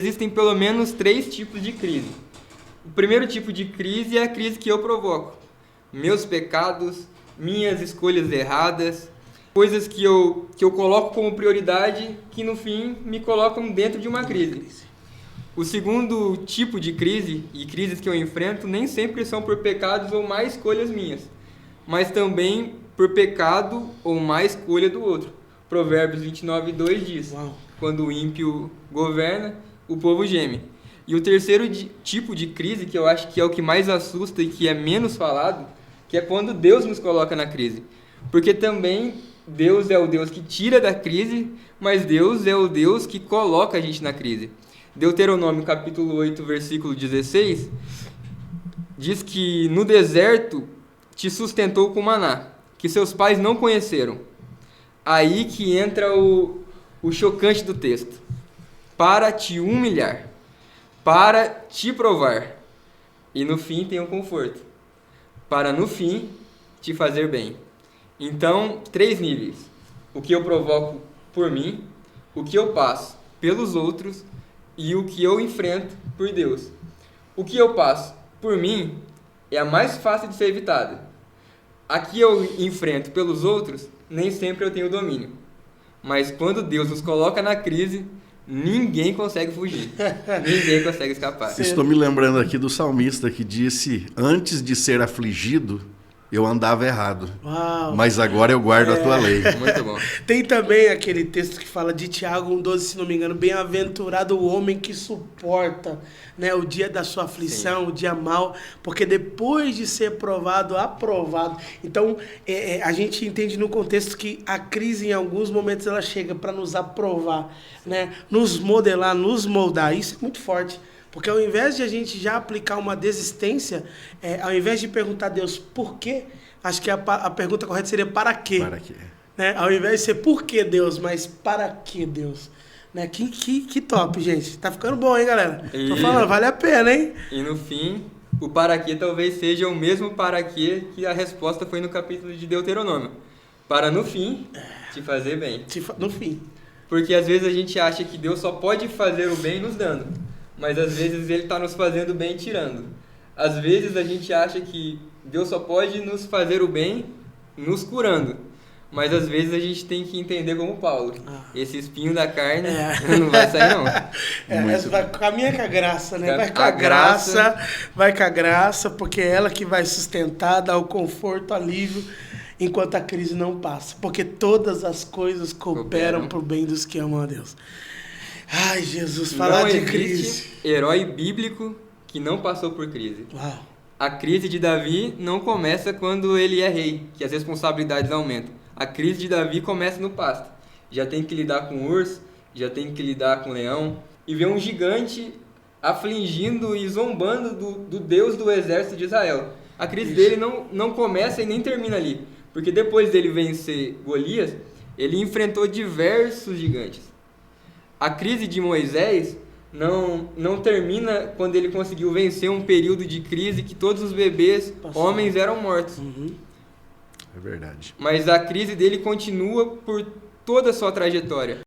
Existem pelo menos 3 tipos de crise. O primeiro tipo de crise é a crise que eu provoco. Meus pecados, minhas escolhas erradas, coisas que eu coloco como prioridade que no fim me colocam dentro de uma crise. O segundo tipo de crise, e crises que eu enfrento, nem sempre são por pecados ou má escolhas minhas, mas também por pecado ou má escolha do outro. Provérbios 29:2 diz: quando o ímpio governa, o povo geme. E o terceiro tipo de crise, que eu acho que é o que mais assusta e que é menos falado, que é quando Deus nos coloca na crise. Porque também Deus é o Deus que tira da crise, mas Deus é o Deus que coloca a gente na crise. Deuteronômio capítulo 8, versículo 16, diz que no deserto te sustentou com maná, que seus pais não conheceram. Aí que entra o chocante do texto. Para te humilhar, para te provar, e no fim tem o conforto, para no fim te fazer bem. Então, 3 níveis: o que eu provoco por mim, o que eu passo pelos outros e o que eu enfrento por Deus. O que eu passo por mim é a mais fácil de ser evitada. A que eu enfrento pelos outros, nem sempre eu tenho domínio. Mas quando Deus nos coloca na crise, ninguém consegue fugir. Ninguém consegue escapar. Estou me lembrando aqui do salmista que disse: antes de ser afligido, eu andava errado. Uau. Mas agora eu guardo a tua lei. Muito bom. Tem também aquele texto que fala de Tiago 1,12, se não me engano: bem-aventurado o homem que suporta, né, o dia da sua aflição, o dia mau, porque depois de ser provado, aprovado. Então, a gente entende no contexto que a crise, em alguns momentos, ela chega para nos aprovar, né, nos modelar, nos moldar. Isso é muito forte. Porque ao invés de a gente já aplicar uma desistência, ao invés de perguntar a Deus por quê, acho que a pergunta correta seria para quê? Para quê? Né? Ao invés de ser por que Deus, mas para que Deus? Né? Que top, gente. Tá ficando bom, hein, galera? Tô falando, vale a pena, hein? E no fim, o para quê talvez seja o mesmo para quê que a resposta foi no capítulo de Deuteronômio. Para no fim te fazer bem. No fim. Porque às vezes a gente acha que Deus só pode fazer o bem nos dando, mas às vezes Ele está nos fazendo bem tirando. Às vezes a gente acha que Deus só pode nos fazer o bem nos curando, mas às vezes a gente tem que entender como Paulo. Esse espinho da carne não vai sair não. Caminha com a graça, né? Vai com a graça, porque é ela que vai sustentar, dar o conforto, alívio, enquanto a crise não passa. Porque todas as coisas cooperam para o bem dos que amam a Deus. Ai, Jesus, falar de crise. Herói bíblico que não passou por crise. Uau. A crise de Davi não começa quando ele é rei, que as responsabilidades aumentam. A crise de Davi começa no pasto. Já tem que lidar com urso, já tem que lidar com leão, e ver um gigante afligindo e zombando do Deus do exército de Israel. A crise dele não começa e nem termina ali, porque depois dele vencer Golias, ele enfrentou diversos gigantes. A crise de Moisés não termina quando ele conseguiu vencer um período de crise que todos os bebês, homens, eram mortos. É verdade. Mas a crise dele continua por toda a sua trajetória.